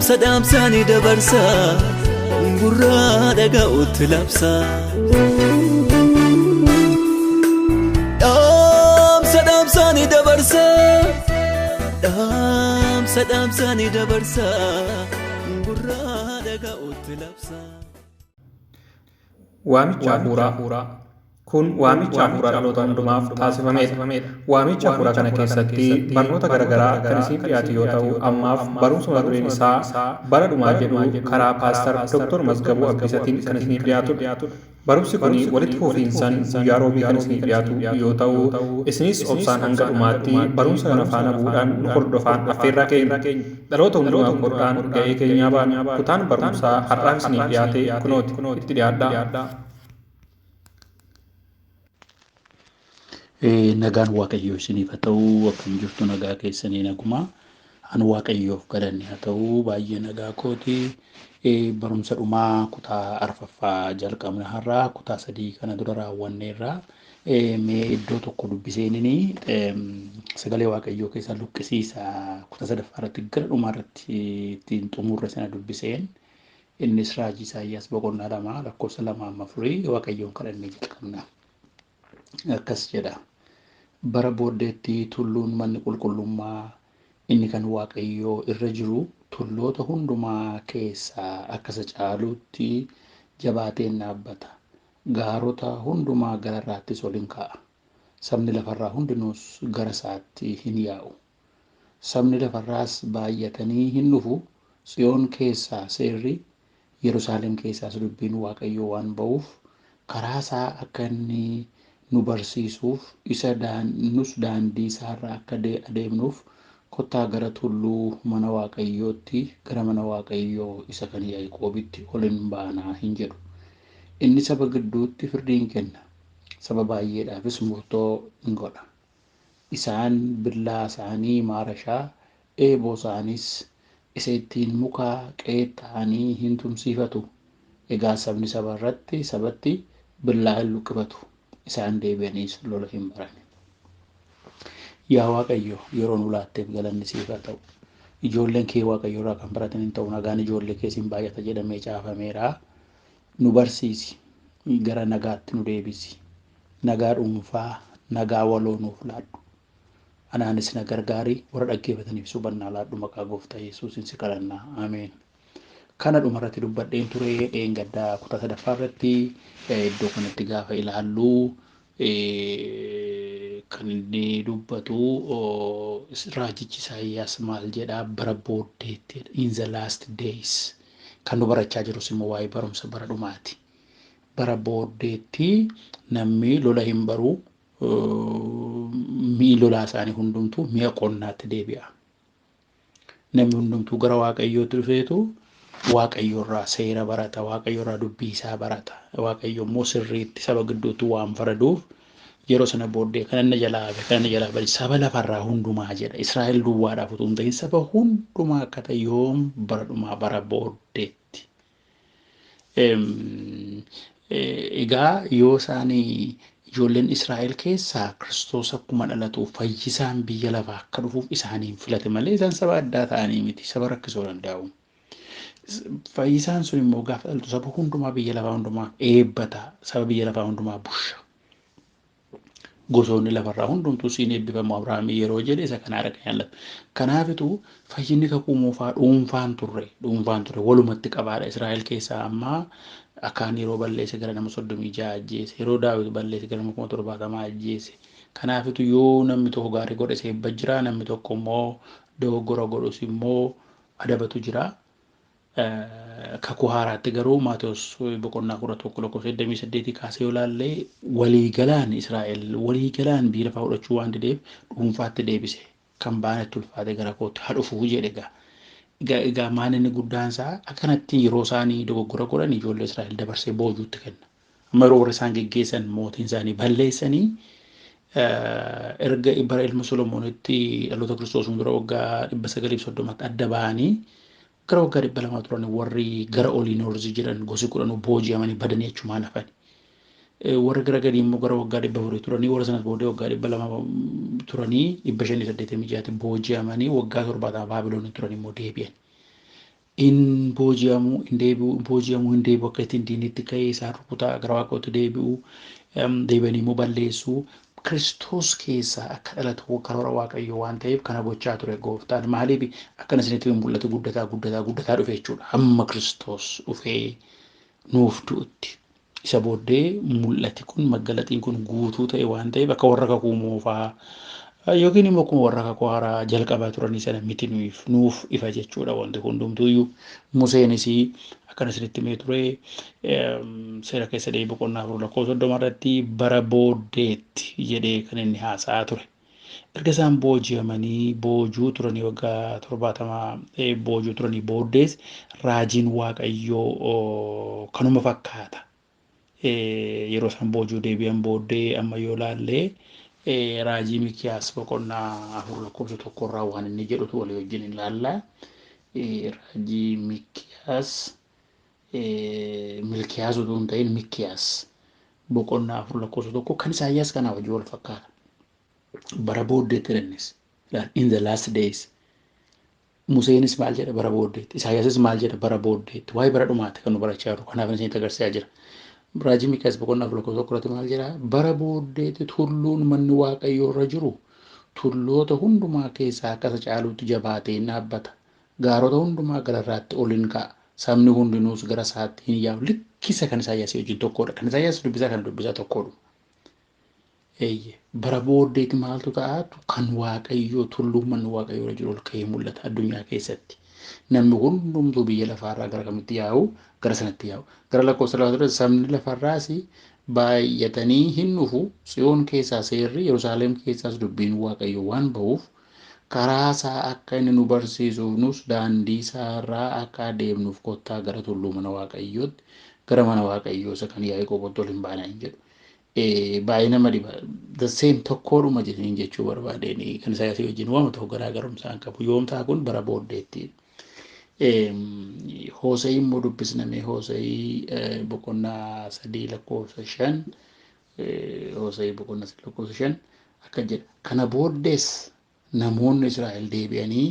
Sadamsani dabarsa gurra dhaga'utti labsa Sadamsani dabarsa Sadamsani dabarsa gurra dhaga'utti labsa Waamicha hafuuraa kun waamicha hafuuraa dhaloota hundumaaf taasifamedha. Waamicha hafuuraa kana keessatti barnoota garaagaraa kan isin dhiyaatu yoo ta'u, ammaaf barumsa mata dureen isaa bara dhumaa jedhu karaa paastar Dr. Mazgabuu Abdiisaatiin kan isin dhiyaatudha. Barumsi kun walitti fufiinsaan guyyaa roobii kan isin dhiyaatu yoo ta'u, isinis obsaan hanga dhumaatti barumsa kana faana bu'uudhaan nu hordofaan affeerraa keenya. Dhaloota hundumaaf godhaan ga'ee keenyaa baana. Kutaan barumsaa har'aaf isin dhiyaate kunooti itti dhiyaadhaa. Nagaan Waaqayyoo isiniif haa ta'u, akkam jirtu nagaa keessanii naguma. An Waaqayyoof galanni haa ta'u, baay'ee nagaa kooti. Barumsa dhumaa kutaa arfaffaa jalqabna har'aa kutaa 3 kana dura raawwanneerra. Mee iddoo tokko dubbiseenini sagalee Waaqayyoo keessa luqqisiisa kutaa 3 irratti gara dhumaa irratti ittiin xumurre sana dubbiseen. Innis raajii Isaayyaas boqonnaa 2 lakkoofsa 2-4 Waaqayyoon kadhannee jalqabna. Akkas jedha. Bara booddeetti tulluun manni qulqullummaa inni kan Waaqayyoo irra jiru tulloota hundumaa keessaa akka isa caaluutti jabaateen dhaabbata. Gaarota hundumaa gararraattis ol hin ka'a. Sabni lafarraa hundinuus gara isaatti hin yaa'u. Sabni lafarraas baay'atanii hin dhufu. Tsiyoon keessaa seerri, Yerusaalem keessaas dubbiin Waaqayyoo waan ba'uuf karaa isaa akka inni nu barsiisuuf nus daandii isaarra akka adeemnuuf kottaa gara tulluu mana Waaqayyootti gara mana Waaqayyoo isa kan Yaaqoobitti ol hin baanaa hin jedhu. Inni saba gidduutti firdii hin kenna. Saba baay'eedhaafis murtoo hin godha. Isaan billaa isaanii maarashaa, eeboo isaaniis isa ittiin muka qeexxaanii hin tumsiifatu. Egaa sabni sabatti billaa hin luqqifatu. Isaan deebi'aniis lola hin baran. Yaa Waaqayyo, yeroo nu laatteef galanni siif haa ta'u. Ijoolleen kee Waaqayyo irraa kan baratan hin ta'u, nagaan ijoollee keessiin baay'ata jedhamee caafameera. Nu barsiisi, gara nagaatti nu deebisi. Nagaa dhuunfaa, nagaa waloo nuuf laadhu. Anaanis na gargaari, warra dhaggeeffataniif hubannaa laadhu maqaa Gooftaa Yesuusiin si kadhannaa. Ameen. Kana dhumarratti dubbadheen ture dheengaddaa kutaa 3 irratti iddoo kanatti gaafa ilaallu kan inni dubbatu raajichi Isaayyaas maal jedhaa bara booddeetti in the last days kan nu barachaa jirus immoo waa'ee barumsa bara dhumaati. Bara booddeetti namni lola hin baru mi'i lolaa isaanii hundumtuu mi'a qonnaatti deebi'a. Namni hundumtuu gara Waaqayyootti dhufeetu Waaqayyoorraa seera barata, Waaqayyoorraa dubbii isaa barata. Waaqayyo immoo sirriitti saba gidduutti waan faraduuf yeroo sana booddee kan inni jalaa bari saba lafarraa hundumaa jedha. Israa'el duwwaadhaaf utuu hin ta'in saba hundumaa akka ta'e yoom bara dhumaa bara booddeetti. Egaa yoo isaanii ijoolleen Israa'el keessaa Kiristoos akkuma dhalatuuf fayyisaan biyya lafaa akka dhufuuf isaaniin filate malee isaan saba addaa ta'anii miti, saba rakkisuu danda'u. Fayyisaan sun immoo gaafa dhalatu saba hundumaa biyya lafaa hundumaa eebbata, saba biyya lafaa hundumaa busha. Gosoonni lafarraa hundumtuu siin eebbifamu Abrahaamii yeroo jedhe isa kana arga yaallatu. Kanaafitu fayyinni kakuu moofaa dhuunfaan turre walumatti qabaadha. Israa'el keessaa ammaa akkaan yeroo balleesse gara nama 36 ajjeese, yeroo Daawit balleesse gara nama 70 ajjeese. Kanaafitu yoo namni tokko gaarii godhe eebba jira, namni tokko immoo dogoggora godhus immoo adabatu jira. kakuu haaraatti garuu Maatewos boqonnaa 11:28 kaasee yoo ilaalle waliigalaan Israa'el waliigalaan biyya lafaa fudhachuu waan dideef dhuunfaatti deebise kan baanetti ulfaate gara kootti haa dhufuu jedhe egaa. Egaa maan inni guddaan isaa akkanatti yeroo isaanii dogoggora godhan ijoollee Israa'el dabarsee boojuutti kenna. Amma yeroo warra isaan geggeessan mootiin isaanii balleessanii erga bara ilma Solomoonitti dhaloota Kiristoos dura waggaa 930tti adda ba'anii gara waggaa 200 turan warri gara Oliinoorzi jedhan gosi 10 booji'amanii badanii achumaan hafan. Warri gara gadii immoo gara waggaa 400 turanii warra sanas booddee waggaa 200 turanii 586 booji'amanii waggaa 70 Baabiloon turan immoo deebi'an. In booji'amuu hin deebi'u akka ittiin diinitti ka'ee isaan rukutaa gara waaqootti deebi'u deebi'anii immoo balleessuu Kiristoos keessaa akka dhalatu karoora Waaqayyoo waan ta'eef kana gochaa ture gooftaan. Maaliif akkana isinitti mul'atu guddataa dhufe jechuudha. Hamma Kiristoos dhufee nuuf du'utti. Isa booddee mul'ati kun maggalaxiin kun guutuu ta'e waan ta'eef akka warra kakuu moofaa yookiin immoo akkuma warra kakuu haaraa jalqabaa turanii sana miti nuuf ifa jechuudha wanti hundumtuuyyuu. Museenis akkana isinitti himee ture seera keessa deebii boqonnaa 4:30 irratti bara booddeetti jedhee kan inni haasa'aa ture. Erga isaan booji'amanii boojuu turanii waggaa 70 boojuu turanii booddees raajiin Waaqayyoo kanuma fakkaata. Yeroo isaan boojuu deebi'an booddee amma yoo ilaalle raajii Mikiyaas boqonnaa 4:1 irraa waan inni jedhutu walii wajjin ilaalla. Raajii Mikiyaas Milkiyaas utuu hin ta'in Mikiyaas boqonnaa 4:1 kan Isaayyaas kanaa wajjin wal fakkaata. Bara booddeetti jennes in the last days. Museenis maal jedha bara booddeetti. Isaayyaasis maal jedha bara booddeetti. Waa'ee bara dhumaatti kan nu barachaa jiru. Kanaaf isinitti agarsiisaa jira. Raajii Mikiyaas boqonnaa 4:1 maal jedha bara booddeetti tulluun manni Waaqayyoo irra jiru tulloota hundumaa keessaa akka isa caaluutti jabaatee dhaabbata. Gaarota hundumaa gararraatti ol in ka'a. Sabni hundinuus gara isaatti hin yaa'u. Likkisa kan Isaayyaas wajjin tokkodha. Kan Isaayyaas dubbisaa kan dubbisaa tokkodha. Bara booddeetti maaltu ta'a? Kan Waaqayyoo tulluun manni Waaqayyoo irra jiru ol ka'ee mul'ata addunyaa keessatti. Namni hundumtuu biyya lafaarraa gara kamitti yaa'u? Gara sanatti yaa'u. Gara lakkoofsa lafaarratti sabni lafarraas baay'atanii hin dhufu. Tsiyoon keessaa seerri Yerusaalem keessaas dubbiin Waaqayyoo waan ba'uuf karaa isaa akka inni nu barsiisuuf nus daandii isaarraa akka adeemnuuf kottaa gara tulluu mana Waaqayyootti gara mana Waaqayyoo isa kan Yaaqoobitti ol hin baanaa hin jedhu. Baay'ee nama dhiba. The same tokkodhuma jedhanii jechuu barbaadeen kan Isaayyaas wajjin waan tokko garaagarumsaan qabu. Yoomtaa kun bara booddeetti. Hoosee immoo dubbisname Hoosee boqonnaa 3:5 Hoosee boqonnaa 3:5 akka jedha. Kana booddees namoonni Israa'el deebi'anii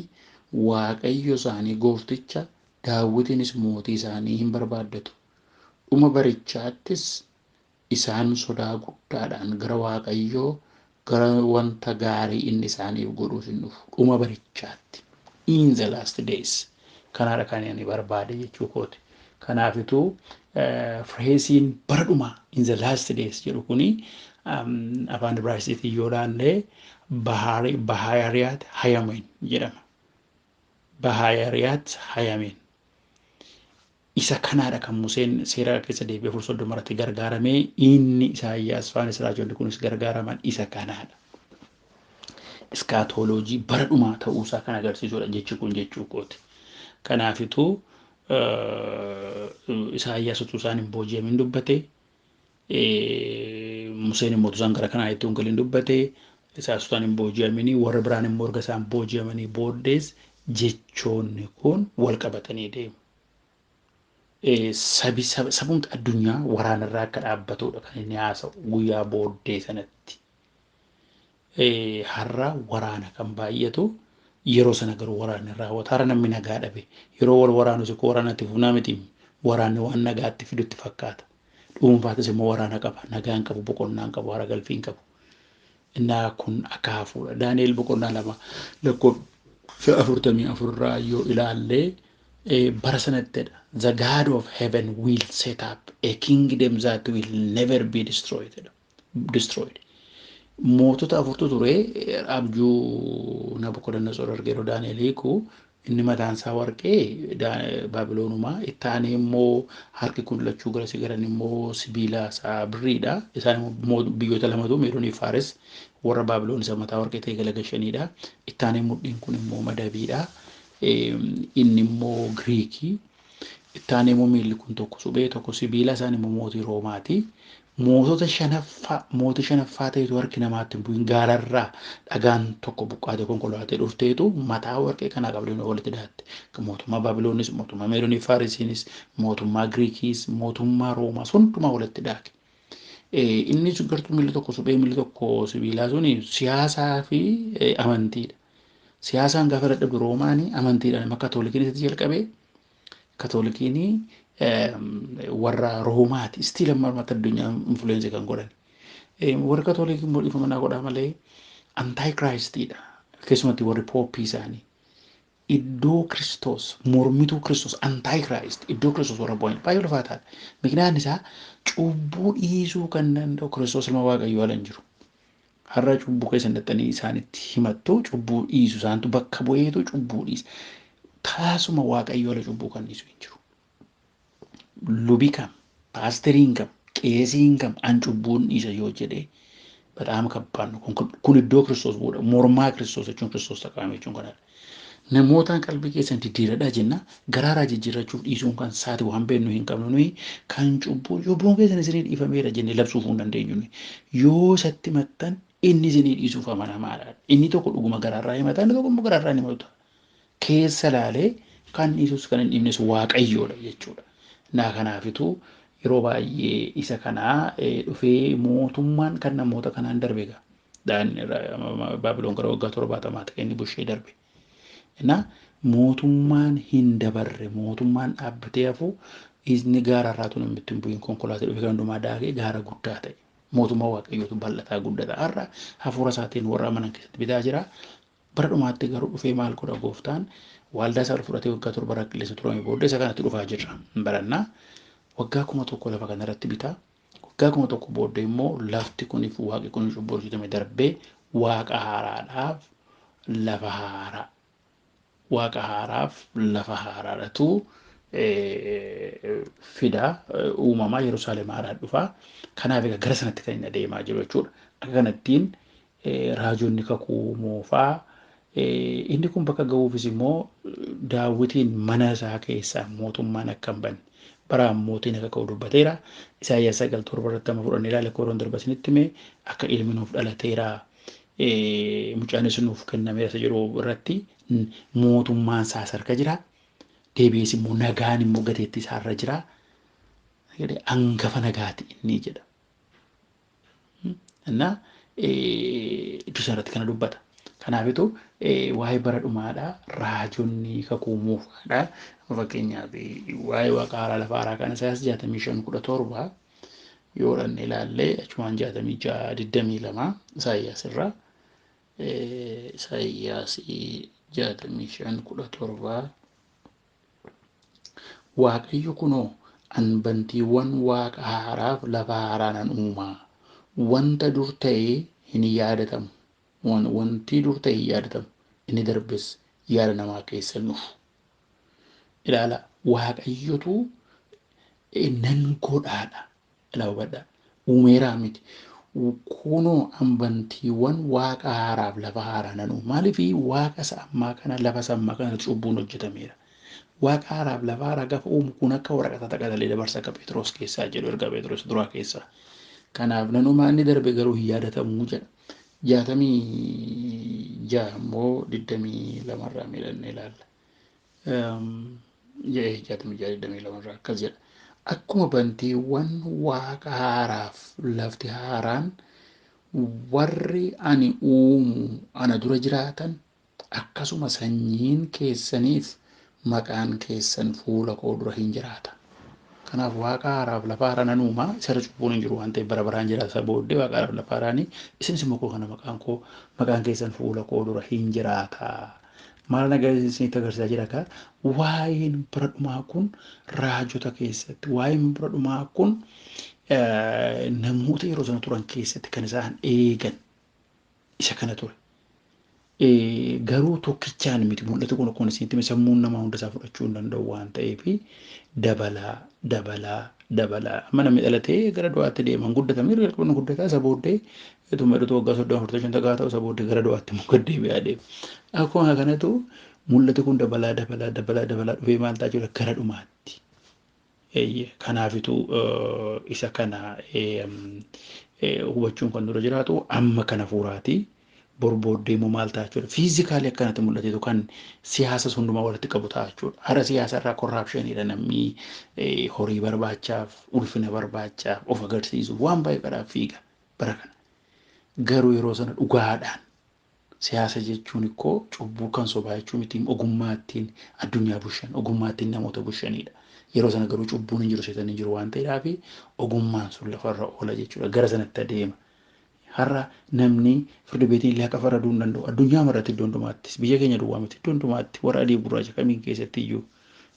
Waaqayyo isaanii goofticha Daawitiinis mootii isaanii hin barbaaddatu. Dhuma barichaattis isaan sodaa guddaadhaan gara Waaqayyoo gara wanta gaarii inni isaaniif godhuuf hin dhufu. Dhuma barichaatti. In the last days. Kanaadha kan inni barbaade jechuu kooti. Kanaafituu fireesiin bara dhumaa in the last days jedhu kuni afaan Ibraayisxiitiin yoo ilaalle Bahaayariyaat Hayameen jedhama. Bahaayariyaat Hayameen. Isa kanaadha kan Museen seera keessa deebi'ee 4:30 irratti gargaaramee inni Isaayyaas faanis raajonni kunis gargaaraman isa kanaadha. Iskaatooloojii bara dhumaa ta'uusaa kan agarsiisudha jechi kun jechuu kooti. Kanaafituu Isaayyaas utuu isaan hin booji'amin dubbate Museen immoo utuu isaan gara kanaa itti hin dubbate Isaayyaas utuu isaan hin booji'amini warra biraan immoo erga isaan booji'amanii booddees jechoonni kun wal qabatanii deemu. Sabumti addunyaa waraanarraa akka dhaabbatudha kan inni haasa'u guyyaa booddee sanatti. Har'a waraana kan baay'atu yeroo sana garuu waraanni raawwata. Har'a namni nagaa dhabe yeroo wal waraanu sikkoo waraanatti fuunaa miti waraanni waan nagaatti fidutti fakkaata. Dhuunfaatis immoo waraana qaba. Nagaan qabu, boqonnaan qabu, hara galfiin qabu. Innaa kun akka hafuudha. Daani'el boqonnaa 2 lakkoofsa 44 irraa yoo ilaalle bara sanattidha. The God of heaven will set up a kingdom that will never be destroyed. Mootota afurtu ture abjuu Nabukadnezar argeeru Daani'el hiiku inni mataan isaa warqee Baabiloonumaa itti aanee immoo harki kun lachuu gara sigaran immoo sibiila isaa birriidha. Isaan immoo biyyoota lamatu Meedonii fi Faares warra Baabiloon isa mataa warqee ta'e galagashanidha. Itti aanee mudhiin kun immoo madabiidha. Inni immoo Giriikii. Itti aanee immoo miilli kun tokko suphee tokko sibiila isaan immoo mootii Roomaati. Mootii shanaffaa ta'etu harki namaatti hin bu'in gaararraa dhagaan tokko buqqaatee konkolaatee dhufteetu mataa warqee kanaa qabdee walitti dhaatte. Mootummaa Baabiloonis, mootummaa Meedonii Faarisiinis, mootummaa Giriikiis, mootummaa Roomaas hundumaa walitti dhaake. Inni gartuu miilli tokko suphee miilli tokko sibiilaa suni siyaasaa fi amantiidha. Siyaasaan gaafa dadhabdu Roomaanii amantiidhaan akka Kaatoolikiin itti jalqabee Kaatoolikiin warra Roomaati. Istiil amma ammatti addunyaa influensii kan godhan. Warri Kaatoolikiin mul'ifama naa godhaa malee antaayikiraayistiidha. Keessumatti warri pooppii isaanii. Iddoo Kiristoos mormituu Kiristoos antaayikiraayist iddoo Kiristoos warra bu'an baay'ee ulfaataadha. Miqnaan isaa cubbuu dhiisuu kan danda'u Kiristoos ilma Waaqayyoo ala hin jiru. Har'a cubbuu keessa dadhanii isaanitti himattu cubbuu dhiisu isaantu bakka bu'eetu cubbuu dhiisa. Taasuma Waaqayyoo ala cubbuu kan dhiisu hin jiru. Lubi kam, paasteriin kam, qeesiin kam an cubbuun dhiisa yoo jedhee badhaama kabbaannu kun iddoo Kiristoos bu'uudha. Mormaa Kiristoos jechuun Kiristoos taqaame jechuun kanadha. Namootaan qalbii keessan diddiiradhaa jenna garaaraa jijjiirrachuuf dhiisuun kan saati waan beeknu hin qabnu nuyi kan cubbuun keessan isinii dhiifameera jennee labsuuf hin dandeenyu nuyi. Yoo isatti maxxan inni isinii dhiisuuf amanamaadha. Inni tokko dhuguma garaarraa himata inni tokko immoo garaarraa hin himatu. Keessa laalee kan dhiisus kan hin dhiifnes Waaqayyoodha jechuudha. Naa kanaafituu yeroo baay'ee isa kanaa dhufee mootummaan kan namoota kanaan darbe egaa. Baabiloon gara waggaa 70 ta'e inni bushee darbe. Mootummaan hin dabarre mootummaan dhaabbatee hafu inni gaararraa tun hin bu'in konkolaataa dhufee kan hundumaa daakee gaara guddaa ta'e. Mootummaa Waaqayyootu bal'ataa guddata. Har'a hafuura isaatiin warra amanan keessatti bitaa jira. Bara dhumaatti garuu dhufee maal godha gooftaan waaldaa isaa fudhatee waggaa 7 rakkilleessa turame booddee isa kanatti dhufaa jirra. Barannaa waggaa 1,000 lafa kanarratti bitaa. Waggaa 1,000 booddee immoo lafti kuniif waaqi kun cubbuu hojjetame darbee waaqa haaraadhaaf lafa haaraa. Waaqa haaraaf lafa haaraadhatu fida uumamaa Yerusaalem haaraa dhufaa. Kanaaf egaa gara sanatti kan inni adeemaa jiru jechuudha. Akka kanattiin raajonni kakuu moofaa inni kun bakka ga'uufis immoo Daawitiin mana isaa keessaa mootummaan akka hin banne baraan mootiin akka ka'u dubbateera. Isaayyaas 9:7 fudhannee ilaala koroon darbasinitti mee akka ilmi nuuf dhalateera mucaanis nuuf kennameera isa jedhu irratti mootummaan isaas harka jira. Deebi'ees immoo nagaan immoo gateetti isaarra jira. Hangafa nagaati inni jedha. Innaa iddoo sanarratti kana dubbata. Kanaafitu waa'ee bara dhumaadhaa raajonni kakuu moofaadhaa. Fakkeenyaaf waa'ee waaqa haaraa lafa haaraa kana Isaayyaas 65:17 yoo dhanne ilaallee achumaan 66:22 Isaayyaas irraa Isaayyaas 65:17 Waaqayyo kunoo anbantiiwwan waaqa haaraaf lafa haaraa nan uumaa wanta dur ta'ee hin yaadatamu. Wanti dur ta'e hin yaadatamu inni darbes yaada namaa keessa nuuf. Ilaala Waaqayyotu nan godhaadha. Ilaa hubadhaa uumeeraa miti. Kunoo anbantiiwwan waaqa haaraaf lafa haaraa nan uumaa. Maaliif waaqa isa ammaa kana lafa isa ammaa kana cubbuun hojjetameera. Waaqa haaraaf lafa haaraa gaafa uumu kun akka waraqata taqatalee dabarsa akka Phexros keessaa jedhu erga Phexros duraa keessaa. Kanaaf nan uumaa inni darbe garuu hin yaadatamuu jedha. 66 immoo 22 irraa miidhannee ilaalla. 66 irraa akkas jedha. Akkuma bantiiwwan waaqa haaraaf lafti haaraan warri ani uumu ana dura jiraatan akkasuma sanyiin keessaniif maqaan keessan fuula koo dura hin jiraata. Kanaaf waaqa haaraaf lafa haaraa nan uumaa isarra cubbuun hin jiru waan ta'eef bara baraan jiraata booddee waaqa haaraaf lafa haaraanii isinis immoo koo kana maqaan keessan fuula koo dura hin jiraata. Maal isinitti agarsiisaa jira kaa waa'een bara dhumaa kun raajota keessatti waa'een bara dhumaa kun namoota yeroo sana turan keessatti kan isaan eegan isa kana ture. garuu tokkichaan miti mul'atu kun akkuma isinitti sammuun namaa hundasaa fudhachuu hin danda'u waan ta'eef dabalaa amma namni dhalatee gara du'aatti deeman guddatamee jalqabni guddataa isa booddee ituma jedhutu waggaa 30 tagaa ta'u isa booddee gara du'aatti immoo gad deebi'aa deema. Akkuma kanatu mul'atu kun dabalaa dhufee maal ta'a jira gara dhumaatti. Kanaafitu isa kana hubachuun kan dura jiraatu amma kana fuuraati. Borbooddee immoo maal ta'a jechuudha. Fiizikaalii akkanatti mul'ateetu kan siyaasa hundumaa walitti qabu ta'a jechuudha. Hara siyaasa irraa korraapshiniidha namni horii barbaachaaf, ulfina barbaachaaf, of agarsiisuuf waan baay'ee kanaaf fiiga bara kana. Garuu yeroo sana dhugaadhaan siyaasa jechuun ikkoo cubbuu kan sobaa jechuun miti ogummaattiin addunyaa bushan, ogummaattiin namoota bushanidha. Yeroo sana garuu cubbuun hin jiru seetan hin jiru waan ta'eedhaaf ogummaan sun lafarra oola jechuudha. Gara sanatti adeema. Har'a namni firdi beetiin illee akka faraduu hin danda'u. Addunyaa marratti iddoo hundumaattis biyya keenya duwwaa miti iddoo hundumaatti warra adii gurraacha kamiin keessatti iyyuu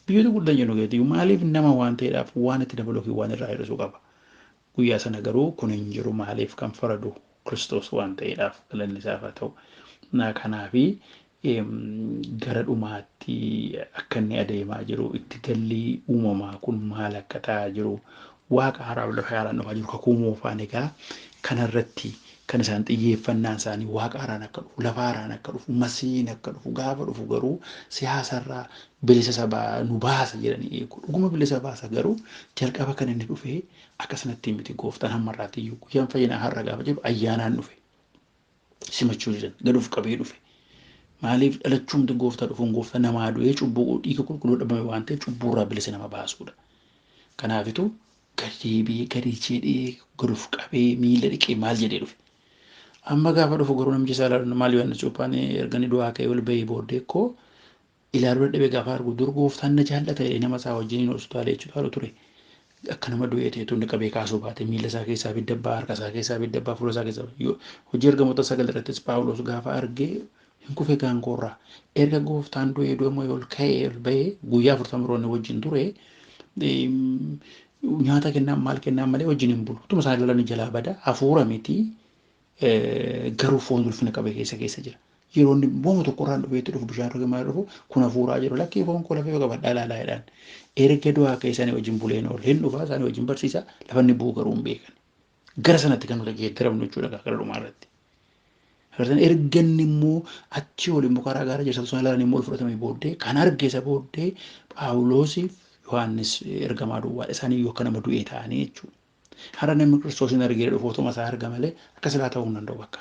biyyoota guddaa jennu keessatti iyyuu maaliif nama waan ta'eedhaaf waan itti dabaluu fi waan irraa hir'isuu qaba. Guyyaa sana garuu kun hin jiru maaliif kan faradu Kiristoos waan ta'eedhaaf galanni isaaf haa ta'u. Kanaafi gara dhumaatti akka inni adeemaa jiru itti galli uumamaa kun maal akka ta'aa jiru waaqa haaraa lafa haaraan dhufaa jiru kakuu moofaan egaa kanarratti kan isaan xiyyeeffannaan isaanii waaqa haaraan akka dhufu lafa haaraan akka dhufu masiin akka dhufu gaafa dhufu garuu siyaasarraa bilisa sabaa nu baasa jedhanii eegu dhuguma bilisa baasa garuu jalqaba kan inni dhufee akkasumatti miti gooftaan hammarraatti iyyuu guyyaan fayyinaa har'a gaafa jedhu ayyaanaan dhufe simachuu jiran gaduuf qabee dhufe maaliif dhalachuumti gooftaa dhufuun gooftaa namaa du'ee cubbuu dhiiga qulqulluu dhabame waan ta'eef cubbuurraa bilisa nama baasuudha. Kanaafitu gadi jedhee gaduuf qabee miila dhiqee maal jedhee dhufe. Amma gaafa dhufu garuu namichi isaa ilaalu maal yoo inni cuuphaan erganii du'aa ka'ee ol bahee booddee koo ilaaluu dadhabee gaafa argu dur gooftaan na jaallata nama isaa wajjin hospitaala jechuudha ture. Akka nama du'ee ta'e tunni qabee kaasuu baate miila isaa keessaa biddabbaa harka isaa keessaa biddabbaa fuula isaa keessaa hojii ergamoota 9 irrattis Paawulos gaafa argee hin kufe gaangoorraa erga gooftaan du'ee du'amoo ol ka'ee ol bahee guyyaa 40 roonni wajjin ture nyaata kennaan maal kennaan malee wajjin hin bulu. Tuma isaa ilaalanii jalaa bada hafuura miti garuu foon ulfina qabee keessa jira. Yeroo inni booma tokkorraan dhufeetti dhufu bishaan roga maal dhufu kun hafuuraa jiru lakkii foon koo lafee qabadhaa laalaa jedhaan. Erga du'aa ka'ee isaanii wajjin buleen ol hin dhufaa isaanii wajjin barsiisa lafa inni bu'u garuu hin beekan. Gara sanatti kan nuti geeddaramnu jechuudha gara dhumaa irratti. Erga inni immoo achi ol immoo karaa gaara jirsa sun ilaalan immoo ol fudhatame booddee kan argeessa booddee Paawuloosiif Yohaannis ergamaa duwwaadha isaanii yoo akka nama du'ee ta'anii jechuudha. Har'a namni Kiristoosin argee dhufu otuma isaa arga malee akka silaa ta'uu hin danda'u bakka.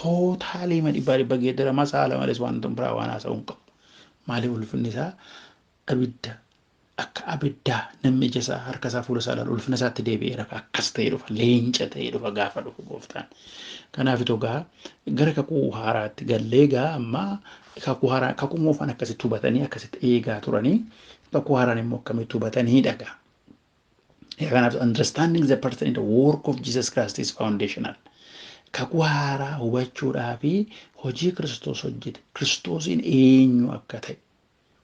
Tootaalii dhibbaa geeddaramaa saala malees waan biraa waan haasa'uu hin qabu. Maaliif ulfinni isaa abidda akka abiddaa namni ija isaa harka isaa fuula isaa ilaalu ulfina isaatti deebi'ee akkas ta'ee dhufa leenca ta'ee dhufa gaafa dhufu gooftaan. Kanaaf gaa gara kakuu haaraatti gallee gaa amma kakuu moofaan akkasitti hubatanii akkasitti eegaa turanii kakuu haaraan immoo akkamitti hubatanii dhagaa. Kanaaf understanding the person in the work of Jesus Christ is foundational. Kakuu haaraa hubachuudhaa fi hojii Kiristoos hojjete Kiristoosiin eenyu akka ta'e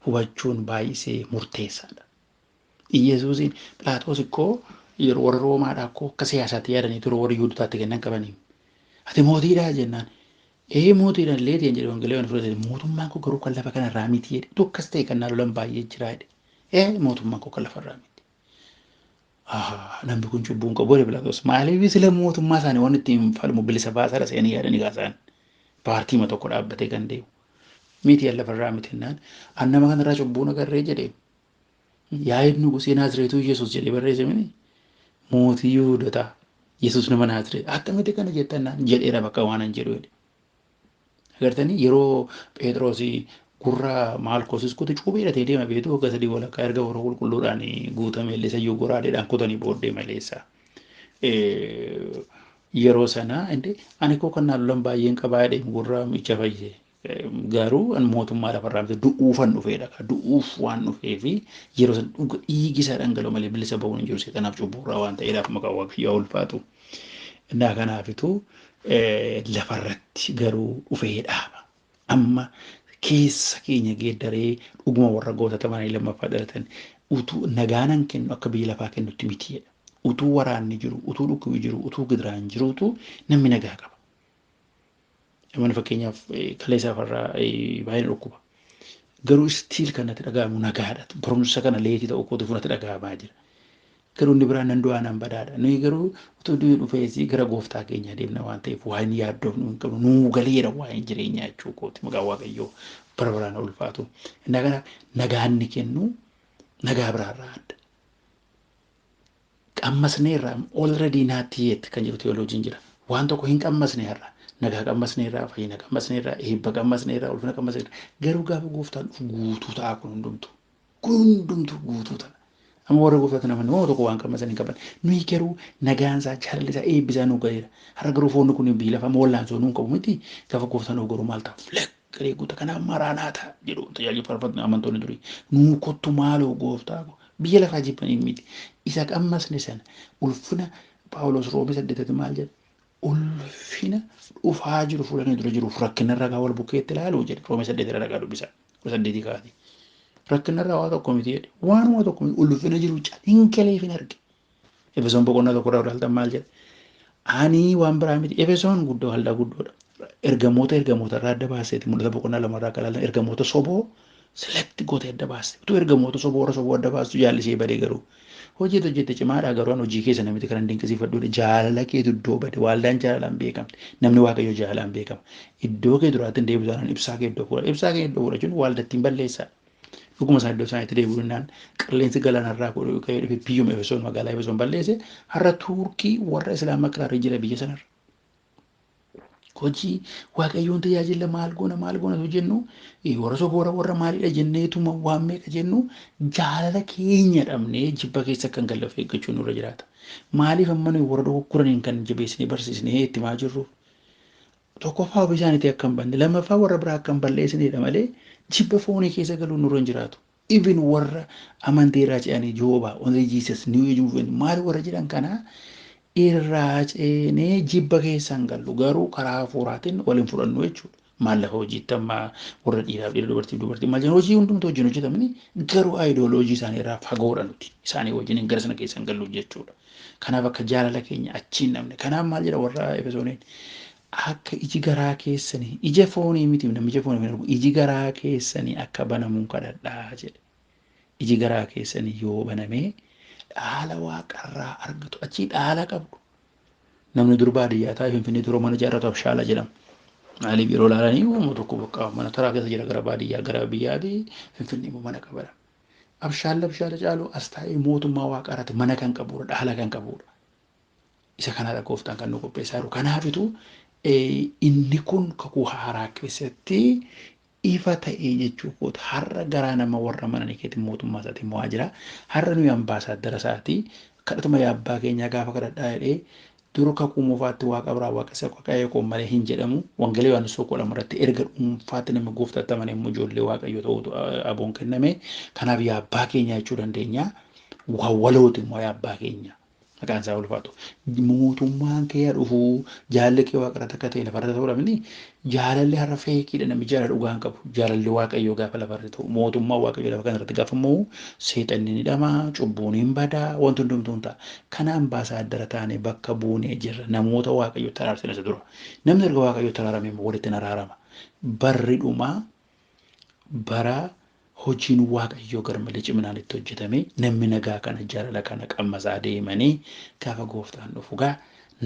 hubachuun baay'isee murteessaadha. Iyesuusiin Philaatoos ikkoo yeroo warra Roomaadhaa akkoo akka siyaasaatti yaadanii ture warra Yihuudotaatti kennan qabanii. Ati mootiidhaa jennaan. Mootiidhaan illee ta'een jedhe wangelee waan fudhate mootummaan koo garuu kan lafa kanarraa miti jedhe. Tu akkas ta'e kan naalolan baay'ee jira jedhe. Mootummaan koo kan lafarraa miti. Namni kun cubbuun qabu warra Philaatoos maaliif sila mootummaa isaanii waan ittiin falmu bilisa baasaa seenii yaadanii kaasaan paartiima tokko dhaabbatee kan deemu. Miti lafarraa miti jennaan annama kanarraa cubbuun agarree jedhee. Yaa'id nugusii Naazreetuu Yesuus jedhee barreessamini mootii Yihuudotaa Yesuus nama Naazreet akkamitti kana jettannaan jedheera bakka waan hin jedhu jedhe. Agartanii yeroo Phexroosii gurra Maalkosis kuti cuubee hidhatee deema beetu hogga sadii walakkaa erga warra qulqulluudhaan guutame illee sayyuu goraadeedhaan kutanii booddee maleessa. Yeroo sana ani koo kan naalolan baay'een qabaa jedhee gurra micha fayyise. Garuu an mootummaa lafarraa miti du'uufan dhufeedha. Du'uuf waan dhufeefi yeroo san dhuga dhiigi isaa dhangala'u malee bilisa ba'uun hin jiru seexanaaf cubburraa waan ta'eedhaaf maqaa waaqayyoo ulfaatu. Innaa kanaafitu lafarratti garuu dhufee dhaaba. Amma keessa keenya geeddaree dhuguma warra gootatamanii lammaffaa dhalatan utuu nagaanan kennu akka biyya lafaa kennutti mitiidha. Utuu waraanni jiru, utuu dhukkubi jiru, utuu gidiraan jiruutu namni nagaa qaba. Mana fakkeenyaaf kaleessa farraa baay'ee dhukkuba. Garuu istiil kanatti dhaga'amu nagaadha. Barumsa kana leetii ta'uu kootu funatti dhaga'amaa jira. Garuu inni biraan nan du'aa nan badaadha. Nuyi garuu utuu du'e dhufeesii gara gooftaa keenya deemna waan ta'eef waa hin yaaddoof nu hin qabnu. Nuu galeera waa hin jireenyaa jechuu kooti. Maqaa Waaqayyoo bara baraan ulfaatu. Innaa kana nagaan ni kennu nagaa biraarraa adda. Qammasneerraa already naatti yeetti kan jiru teolojiin jira. Waan tokko hin qammasneerraa. Nagaa qammasneerraa, fayyina qammasneerraa, eebba qammasneerraa, ulfina qammasneerraa. Garuu gaafa gooftaan dhufu guutuu ta'a kun hundumtu. Kun hundumtu guutuu ta'a. Amma warra gooftaatti namoonni waan tokko waan qammasan hin qaban. Nuyi garuu nagaan isaa jaalalli isaa eebbisaa nu ga'eera. Har'a garuu foonni kun hin biilafa wal'aansoo nuun qabu miti. Gaafa gooftaan dhufu garuu maal ta'a? Filekkiree guuta kanaaf maraanaata jedhu tajaajila faarfatu amantoonni durii. Nuu kottu maaloo gooftaa biyya lafaa jibbanii miti. Isa qammasne sana ulfina Paawulos Roomee 8 maal jedha? Ulfina dhufaa jiru fuulanii dura jiruuf rakkinarra gaa wal bukkeetti ilaaluu jedhe Roomee 8 irra dhagaa dubbisaa 8 kaati. Rakkinarra waa tokko miti jedhe waanuma tokko ulfina jiru hin kaleef hin arge. Efesoon boqonnaa tokko irraa ilaaltan maal jedhe? Ani waan biraa miti. Efesoon guddoo haldaa guddoodha. Ergamoota irraa adda baaseeti mul'ata boqonnaa lamarraa akka ilaalan ergamoota soboo selekti gootee adda baaste. Utuu ergamoota soboo warra soboo adda baastu jaallisee badee garuu. Hojjete cimaadhaa garuu an hojii keessa namatti kan dinqisiifadhuudha. Jaalala keetu iddoo bade waaldaan jaalalaan beekamte. Namni waaqayyo jaalalaan beekama. Iddoo kee duraatiin deebisuudhaan ibsaa kee iddoo fuudha. Ibsaa kee iddoo fuudhachuun waaldattiin balleessaa. Dhuguma isaa iddoo isaaniitti deebi'uudhaan qilleensi galaanarraa ka'ee dhufe biyyuma Efesoon magaalaa Efesoon balleesse har'a Tuurkii warra Islaamaa kiraarii jira biyya sanarra. Hojii waaqayyoon tajaajila maal goona jennu warra soboo warra maalidha jenneetuma waan meeqa jennu jaalala keenya dhabnee jibba keessa kan gallaaf eeggachuu nurra jiraata. Maaliif amma nuyi warra dogoggoraniin kan jabeessinee barsiisnee itti maa jirru? Tokkoffaa ofii isaaniitii akka hin banne lammaffaa warra biraa akka hin balleessinedha malee jibba foonii keessa galuun nurra hin jiraatu. Even warra amantii irraa ce'anii Joobaa, Only Jesus, New Age Movement maal warra jedhan kanaa irraa ceenee jibba keessan gallu garuu karaa hafuuraatiin waliin fudhannu jechuudha. Maal lafa hojiitti amma warra dhiiraaf dhiira dubartii maal jedhan hojii hundumtu wajjin hojjetamni garuu aayidooloojii isaanii irraa fagoodha nuti isaanii wajjin gara sana keessan gallu jechuudha. Kanaaf akka jaalala keenya achiin namne kanaaf maal jedha warra Efesooniin akka iji garaa keessanii ija foonii miti namni ija foonii miti iji garaa keessanii akka banamuun kadhadhaa jedhe. Iji garaa keessanii yoo banamee dhaala waaqarraa argatu achii dhaala qabdu. Namni dur baadiyyaa taa'ee Finfinnee duroo mana ijaarratu Abshaala jedhama. Maaliif yeroo ilaalanii uummata tokko bakka mana taraa keessa jira gara baadiyyaa gara biyyaati Finfinnee immoo mana qabata. Abshaala caalu as taa'ee mootummaa waaqarratti mana kan qabudha dhaala kan qabudha. Isa kanadha gooftaan kan nu qopheessaa jiru. Kanaafitu inni kun kakuu haaraa keessatti ifa ta'ee jechuu koota har'a garaa nama warra mananii keetiin mootummaa isaatiin mo'aa jira. Har'a nuyi ambaasaaddara isaatii kadhatuma abbaa keenyaa gaafa kadhadhaa jedhee dura kakuu moofaatti waaqa biraa waaqa isa qaqaa'ee qoon malee hin jedhamu. Wangelee waan soo godhamu irratti erga dhuunfaatti nama gooftaatti amanee immoo ijoollee waaqayyoo ta'uutu aboon kenname. Kanaaf abbaa keenyaa jechuu dandeenya. Wawwalooti immoo abbaa keenya. Maqaan isaa ulfaatu. Mootummaan kee dhufu jaalalli kee waaqarratti akka ta'e lafarra ta'uu dhabni jaalalli har'a feekiidha namni jaalala dhugaan qabu jaalalli waaqayyoo gaafa lafarra ta'u mootummaa waaqayyoo lafa kanarratti gaafa immoo seexanni ni dhama cubbuun hin badaa wanti hundumtuun ta'a. Kana ambaasaaddara taane bakka buunee jirra namoota waaqayyoo taraarsine isa dura. Namni erga waaqayyoo taraarame walitti araarama. Barri dhumaa bara hojiin waaqayyoo garmalee ciminaan itti hojjetame namni nagaa kana jaalala kana qammasaa deemanii gaafa gooftaan dhufu gaa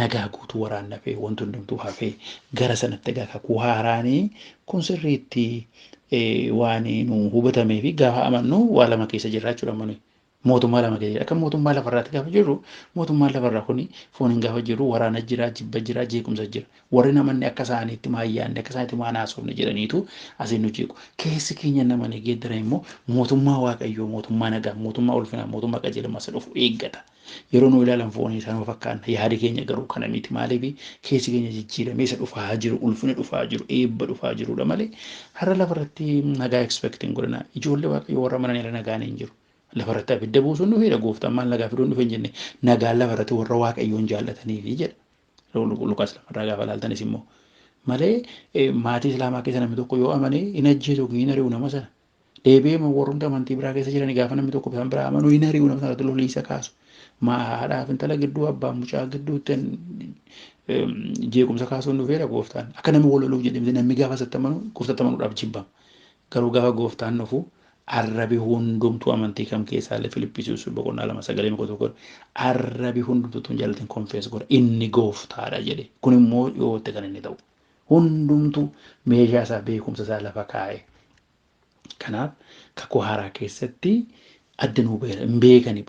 nagaa guutuu waraanna fee wanti hundumtuu hafee gara sanatti egaa kakuu haaraanii kun sirriitti waan nu hubatamee fi gaafa amannu waa lama keessa jirra jechuudha manuyi. Mootummaa lama keessa akka mootummaa lafarraatti gaafa jirru mootummaan lafarraa kuni fooniin gaafa jirru waraana jira jibba jira jeequmsa jira warri namanni akka isaaniitti maayyaanne akka isaaniitti maanaasofne jedhaniitu asiin nu jeequ keessi keenya namani geeddara immoo mootummaa waaqayyoo mootummaa nagaa mootummaa ulfinaa mootummaa qajeelummaa isa dhufu eeggata yeroo nu ilaalan foonii isaan fakkaanna yaadi keenya garuu kana miti maaliif keessi keenya jijjiiramee isa dhufaa jiru ulfina dhufaa jiru eebba dhufaa jirudha malee har'a lafarratti nagaa expecting godhana ijoollee waaqayyoo warra mananii nagaan hin jiru. Lafarratti abidda buusuun dhufeedha gooftaan maal nagaa fiduun dhufe hin jenne nagaan lafarratti warra waaqayyoon jaallataniifi jedha. Lukaas lafarraa gaafa laaltanis immoo malee maatii islaamaa keessa namni tokko yoo amane hin ajjeesu hin ari'u nama sana Deebi'ee warroota amantii biraa keessa jiran gaafa namni tokko bishaan biraa amanuu hin hari'u nama sanatti lolii isa kaasu. Haadhaaf intala gidduu abbaan mucaa gidduutti jeequmsa kaasuun dhufeera gooftaan. Akka namni wal loluuf jedhee namni gaafa gooftaatti amanuudhaaf jibbama. Garuu gaafa gooftaan dhufu arrabi hundumtuu amantii kam keessaa illee Filippisius boqonnaa 2:9 arrabi hundumtuu jaalatiin konfees godha inni gooftaadha jedhe. Kun immoo dhiyootti kan inni ta'u. Hundumtuu meeshaa isaa beekumsa isaa lafa kaa'e. Kanaaf kakuu haaraa keessatti adda nuu beekani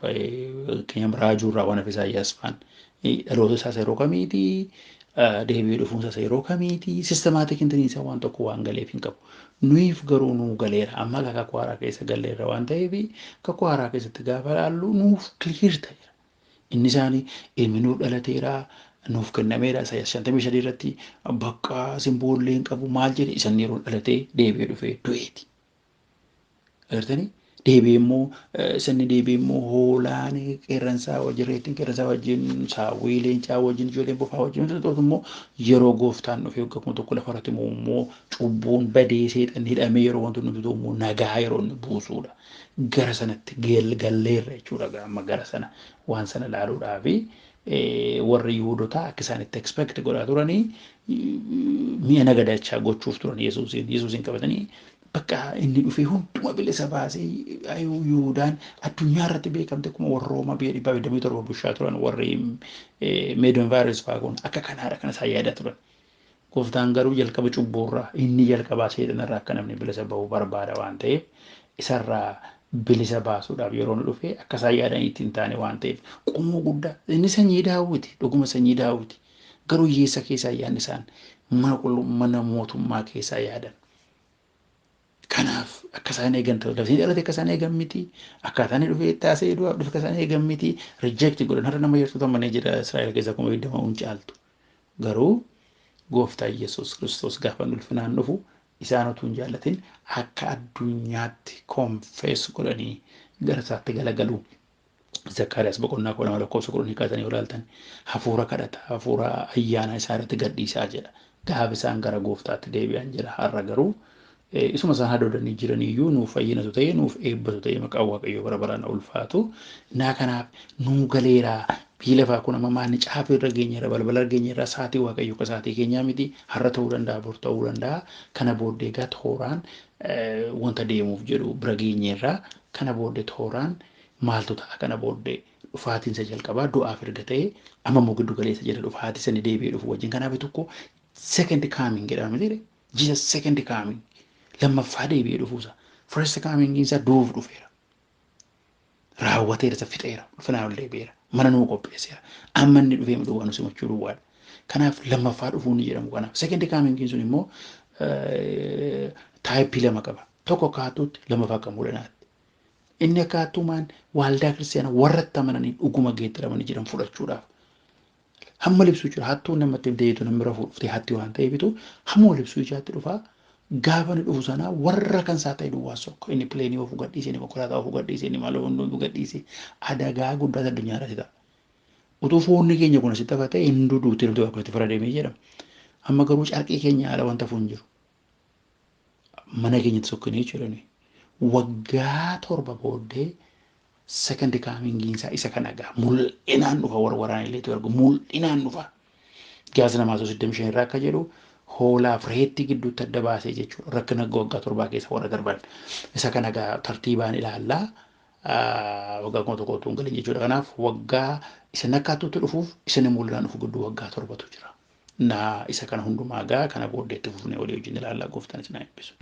keenyam raajuurraa waan hafe Isaayyaas faan dhaloota isaas yeroo kamiiti deebi'ee dhufuunsa yeroo kamiiti sistemaatik intiniisa waan tokko waan galeef hin qabu. Nuyiif garuu nuu galeera amma kakuu haaraa keessa galleerra waan ta'eef kakuu haaraa keessatti gaafa laallu nuuf kiliir ta'eera. Inni isaanii ilmi nuu dhalateera nuuf kennameera Isaayyaas 53 irratti bakka simboollee hin qabu maal jedhe isan yeroo dhalatee deebi'ee dhufee du'eeti. Agartanii deebi'ee immoo hoolaan qeerransaa wajjin reettiin qeerransaa wajjin saawwii leencaa wajjin ijoolleen bofaa wajjin immoo yeroo gooftaan dhufee akkuma tokko lafa irratti immoo cubbuun badee seexan hidhamee yeroo wanti nuti immoo nagaa yeroo inni buusuudha. Gara sanatti galleerra jechuudha amma gara sana waan sana ilaaluudhaafi warri Yihuudotaa akka isaan itti expect godhaa turanii mi'a nagadachaa gochuuf turan Yesuusiin qabatanii bakka inni dhufee hunduma bilisa baasee Yihuudaan addunyaa irratti beekamte akkuma warra Roomaa biyya 127 bulchaa turan warri Meedon Vaayiras fa'aa kun akka kanaadha kan isaan yaadaa turan. Gooftaan garuu jalqaba cubbuurraa inni jalqabaa seexanarraa akka namni bilisa bahuu barbaada waan ta'eef isarraa bilisa baasuudhaaf yeroo inni dhufee akka isaan yaadan ittiin taane waan ta'eef qomoo guddaa inni sanyii Daawiti dhuguma sanyii Daawiti garuu hiyyeessa keessaa yaadni isaan mana mootummaa keessaa yaadan. Kanaaf akka isaan eegan ta'u lafti dhalate akka isaan eegan miti akkaataan dhufee taasee du'aaf dhufe akka isaan eegan miti rijeekti godhan har'a nama yeroo tamanee jira Israa'el keessa kuma 20 caaltu garuu gooftaa Yesuus Kiristoos gaafa ulfinaan dhufu isaan utuu hin jaallatin akka addunyaatti konfees godhanii gara isaatti galagalu. Zakkaariyaas boqonnaa 2:10 kaasanii ilaaltan hafuura kadhata hafuura ayyaana isaa irratti gadhiisaa jedha gaafa isaan gara gooftaatti deebi'an jedha har'a garuu isuma isaan hadoodanii jiraniyyuu nuuf fayyinatu ta'e nuuf eebbatu ta'e maqaa Waaqayyoo bara baraan ulfaatu. Naa kanaaf nuu galeeraa biyyi lafaa kun amma maanni caafii irra geenyeerra balbala irra geenyeerra saatii Waaqayyoo akka saatii keenyaa miti har'a ta'uu danda'a bor ta'uu danda'a kana booddee gaa tooraan wanta deemuuf jedhu bira geenyeerra kana booddee tooraan maaltu ta'a kana booddee dhufaatiinsa jalqabaa du'aaf erga ta'e amma immoo giddu galeessa jedha dhufaatii sani deebi'ee dhufu wajjin kanaaf tokko second coming jedhama miti Jesus second coming. Lammaffaa deebi'ee dhufuusa. First coming isaa duuf dhufeera. Raawwateera isa fixeera. Ulfinaan ol deebi'eera. Mana nuu qopheesseera. Amma inni dhufee midhuwaa nu simachuu duwwaadha. Kanaaf lammaffaa dhufuun ni jedhamu kanaaf. Second coming sun immoo taayippii lama qaba. Tokko akkaatuutti lammaffaa kan mul'anaatti. Inni akkaatuumaan waaldaa kiristaanaa warratti amananii dhuguma geeddaramanii jiran fudhachuudhaaf. Hamma libsuu jira. Hattuu namatti deebitu namni bira fuudhuftee hatti waan ta'eefitu hamma libsuu ijaatti dhufaa. Gaafa ni dhufu sanaa warra kan isaa ta'e duwwaa sokko inni pileenii of gadhiise inni konkolaataa of gadhiise inni maal of gadhiise adagaa guddaa addunyaa irratti ta'a. Utuu foonni keenya kun asitti hafa ta'e hin duuduutti namni tokko itti fira deemee jedhama. Amma garuu carqii keenya haala wanta fuun jiru. Mana keenyatti sokkinii jechuudha. Waggaa 7 booddee second coming isaa isa kan agaa mul'inaan dhufa warwaraan illee tu argu mul'inaan dhufa. Gaasa namaa 35 irraa akka jedhu hoolaaf reetti gidduutti adda baasee jechuudha. Rakkina waggaa 7 keessa warra darban. Isa kana egaa tartiibaan ilaallaa waggaa 1 utuu hin galin jechuudha. Kanaaf waggaa isa nakkaatutti dhufuuf isa ni mul'inaan dhufu gidduu waggaa 7tu jira. Isa kana hundumaa egaa kana booddeetti fufnee walii wajjin ilaallaa gooftaan isin haa eebbisu.